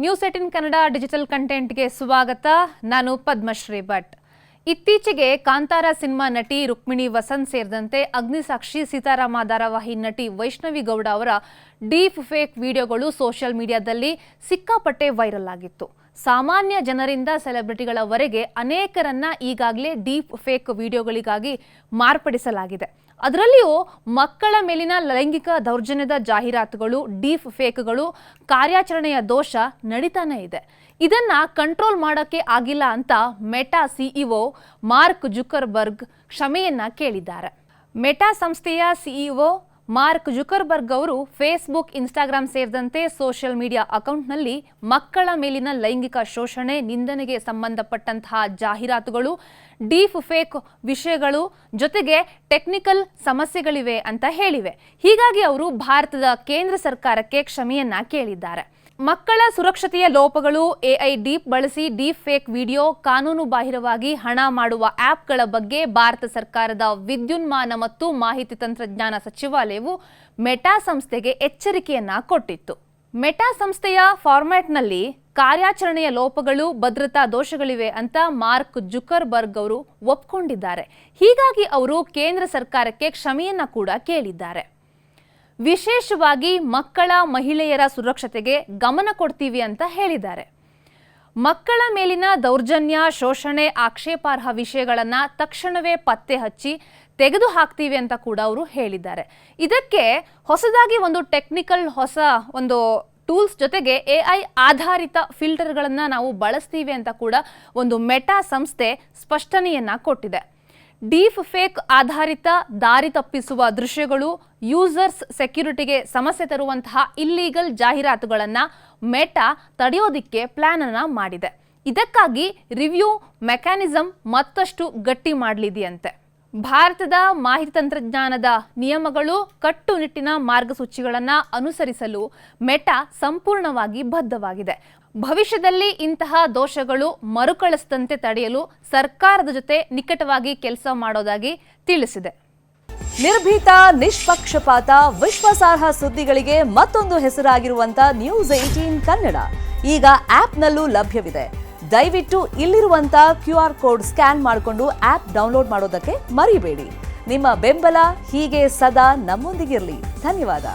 News18 Kannada digital ಕಂಟೆಂಟ್ಗೆ ಸ್ವಾಗತ. ನಾನು ಪದ್ಮಶ್ರೀ ಭಟ್. ಇತ್ತೀಚೆಗೆ ಕಾಂತಾರ ಸಿನಿಮಾ ನಟಿ ರುಕ್ಮಿಣಿ ವಸಂತ್ ಸೇರಿದಂತೆ ಅಗ್ನಿಸಾಕ್ಷಿ ಸೀತಾರಾಮ ಧಾರಾವಾಹಿ ನಟಿ ವೈಷ್ಣವಿ ಗೌಡ ಅವರ ಡೀಪ್ ಫೇಕ್ ವಿಡಿಯೋಗಳು ಸೋಷಿಯಲ್ ಮೀಡಿಯಾದಲ್ಲಿ ಸಿಕ್ಕಾಪಟ್ಟೆ ವೈರಲ್ ಆಗಿತ್ತು. ಸಾಮಾನ್ಯ ಜನರಿಂದ ಸೆಲೆಬ್ರಿಟಿಗಳವರೆಗೆ ಅನೇಕರನ್ನ ಈಗಾಗಲೇ ಡೀಪ್ ಫೇಕ್ ವಿಡಿಯೋಗಳಿಗಾಗಿ ಮಾರ್ಪಡಿಸಲಾಗಿದೆ. ಅದರಲ್ಲಿಯೂ ಮಕ್ಕಳ ಮೇಲಿನ ಲೈಂಗಿಕ ದೌರ್ಜನ್ಯದ ಜಾಹೀರಾತುಗಳು, ಡೀಪ್ ಫೇಕ್ಗಳು, ಕಾರ್ಯಾಚರಣೆಯ ದೋಷ ನಡೀತಾನೆ ಇದೆ. ಇದನ್ನ ಕಂಟ್ರೋಲ್ ಮಾಡೋಕ್ಕೆ ಆಗಿಲ್ಲ ಅಂತ ಮೆಟಾ ಸಿಇಒ ಮಾರ್ಕ್ ಜುಕರ್ಬರ್ಗ್ ಕ್ಷಮೆಯನ್ನ ಕೇಳಿದ್ದಾರೆ. ಮೆಟಾ ಸಂಸ್ಥೆಯ ಸಿಇಒ ಮಾರ್ಕ್ ಜುಕರ್ಬರ್ಗ್ ಅವರು ಫೇಸ್ಬುಕ್, ಇನ್ಸ್ಟಾಗ್ರಾಮ್ ಸೇರಿದಂತೆ ಸೋಷಿಯಲ್ ಮೀಡಿಯಾ ಅಕೌಂಟ್ನಲ್ಲಿ ಮಕ್ಕಳ ಮೇಲಿನ ಲೈಂಗಿಕ ಶೋಷಣೆ, ನಿಂದನೆಗೆ ಸಂಬಂಧಪಟ್ಟಂತಹ ಜಾಹೀರಾತುಗಳು, ಡೀಪ್ ಫೇಕ್ ವಿಷಯಗಳು ಜೊತೆಗೆ ಟೆಕ್ನಿಕಲ್ ಸಮಸ್ಯೆಗಳಿವೆ ಅಂತ ಹೇಳಿವೆ. ಹೀಗಾಗಿ ಅವರು ಭಾರತದ ಕೇಂದ್ರ ಸರ್ಕಾರಕ್ಕೆ ಕ್ಷಮೆಯನ್ನ ಕೇಳಿದ್ದಾರೆ. ಮಕ್ಕಳ ಸುರಕ್ಷತೆಯ ಲೋಪಗಳು, ಎಐ ಡೀಪ್ ಬಳಸಿ ಡೀಪ್ ಫೇಕ್ ವಿಡಿಯೋ, ಕಾನೂನು ಬಾಹಿರವಾಗಿ ಹಣ ಮಾಡುವ ಆ್ಯಪ್ಗಳ ಬಗ್ಗೆ ಭಾರತ ಸರ್ಕಾರದ ವಿದ್ಯುನ್ಮಾನ ಮತ್ತು ಮಾಹಿತಿ ತಂತ್ರಜ್ಞಾನ ಸಚಿವಾಲಯವು ಮೆಟಾ ಸಂಸ್ಥೆಗೆ ಎಚ್ಚರಿಕೆಯನ್ನ ಕೊಟ್ಟಿತ್ತು. ಮೆಟಾ ಸಂಸ್ಥೆಯ ಫಾರ್ಮ್ಯಾಟ್ನಲ್ಲಿ ಕಾರ್ಯಾಚರಣೆಯ ಲೋಪಗಳು, ಭದ್ರತಾ ದೋಷಗಳಿವೆ ಅಂತ ಮಾರ್ಕ್ ಜುಕರ್ಬರ್ಗ್ ಅವರು ಒಪ್ಕೊಂಡಿದ್ದಾರೆ. ಹೀಗಾಗಿ ಅವರು ಕೇಂದ್ರ ಸರ್ಕಾರಕ್ಕೆ ಕ್ಷಮೆಯನ್ನ ಕೂಡ ಕೇಳಿದ್ದಾರೆ. ವಿಶೇಷವಾಗಿ ಮಕ್ಕಳ, ಮಹಿಳೆಯರ ಸುರಕ್ಷತೆಗೆ ಗಮನ ಕೊಡ್ತೀವಿ ಅಂತ ಹೇಳಿದ್ದಾರೆ. ಮಕ್ಕಳ ಮೇಲಿನ ದೌರ್ಜನ್ಯ, ಶೋಷಣೆ, ಆಕ್ಷೇಪಾರ್ಹ ವಿಷಯಗಳನ್ನು ತಕ್ಷಣವೇ ಪತ್ತೆ ಹಚ್ಚಿ ತೆಗೆದು ಹಾಕ್ತೀವಿ ಅಂತ ಕೂಡ ಅವರು ಹೇಳಿದ್ದಾರೆ. ಇದಕ್ಕೆ ಹೊಸದಾಗಿ ಒಂದು ಟೆಕ್ನಿಕಲ್ ಹೊಸ ಒಂದು ಟೂಲ್ಸ್ ಜೊತೆಗೆ ಎಐ ಆಧಾರಿತ ಫಿಲ್ಟರ್ಗಳನ್ನು ನಾವು ಬಳಸ್ತೀವಿ ಅಂತ ಕೂಡ ಒಂದು ಮೆಟಾ ಸಂಸ್ಥೆ ಸ್ಪಷ್ಟನೆಯನ್ನ ಕೊಟ್ಟಿದೆ. ಡೀಪ್ ಫೇಕ್ ಆಧಾರಿತ ದಾರಿ ತಪ್ಪಿಸುವ ದೃಶ್ಯಗಳು, ಯೂಸರ್ಸ್ ಸೆಕ್ಯೂರಿಟಿಗೆ ಸಮಸ್ಯೆ ತರುವಂತಹ ಇಲ್ಲೀಗಲ್ ಜಾಹೀರಾತುಗಳನ್ನು ಮೆಟಾ ತಡೆಯೋದಿಕ್ಕೆ ಪ್ಲಾನ್ ಅನ್ನ ಮಾಡಿದೆ. ಇದಕ್ಕಾಗಿ ರಿವ್ಯೂ ಮೆಕ್ಯಾನಿಸಮ್ ಮತ್ತಷ್ಟು ಗಟ್ಟಿ ಮಾಡಲಿದೆಯಂತೆ. ಭಾರತದ ಮಾಹಿತಿ ತಂತ್ರಜ್ಞಾನದ ನಿಯಮಗಳು, ಕಟ್ಟುನಿಟ್ಟಿನ ಮಾರ್ಗಸೂಚಿಗಳನ್ನು ಅನುಸರಿಸಲು ಮೆಟಾ ಸಂಪೂರ್ಣವಾಗಿ ಬದ್ಧವಾಗಿದೆ. ಭವಿಷ್ಯದಲ್ಲಿ ಇಂತಹ ದೋಷಗಳು ಮರುಕಳಿಸದಂತೆ ತಡೆಯಲು ಸರ್ಕಾರದ ಜೊತೆ ನಿಕಟವಾಗಿ ಕೆಲಸ ಮಾಡೋದಾಗಿ ತಿಳಿಸಿದೆ. ನಿರ್ಭೀತ, ನಿಷ್ಪಕ್ಷಪಾತ, ವಿಶ್ವಾಸಾರ್ಹ ಸುದ್ದಿಗಳಿಗೆ ಮತ್ತೊಂದು ಹೆಸರಾಗಿರುವಂತ ನ್ಯೂಸ್18 ಕನ್ನಡ ಈಗ ಆಪ್ನಲ್ಲೂ ಲಭ್ಯವಿದೆ. ದಯವಿಟ್ಟು ಇಲ್ಲಿರುವಂತ QR ಕೋಡ್ ಸ್ಕ್ಯಾನ್ ಮಾಡಿಕೊಂಡು ಆಪ್ ಡೌನ್ಲೋಡ್ ಮಾಡೋದಕ್ಕೆ ಮರಿಬೇಡಿ. ನಿಮ್ಮ ಬೆಂಬಲ ಹೀಗೆ ಸದಾ ನಮ್ಮೊಂದಿಗಿರಲಿ. ಧನ್ಯವಾದ.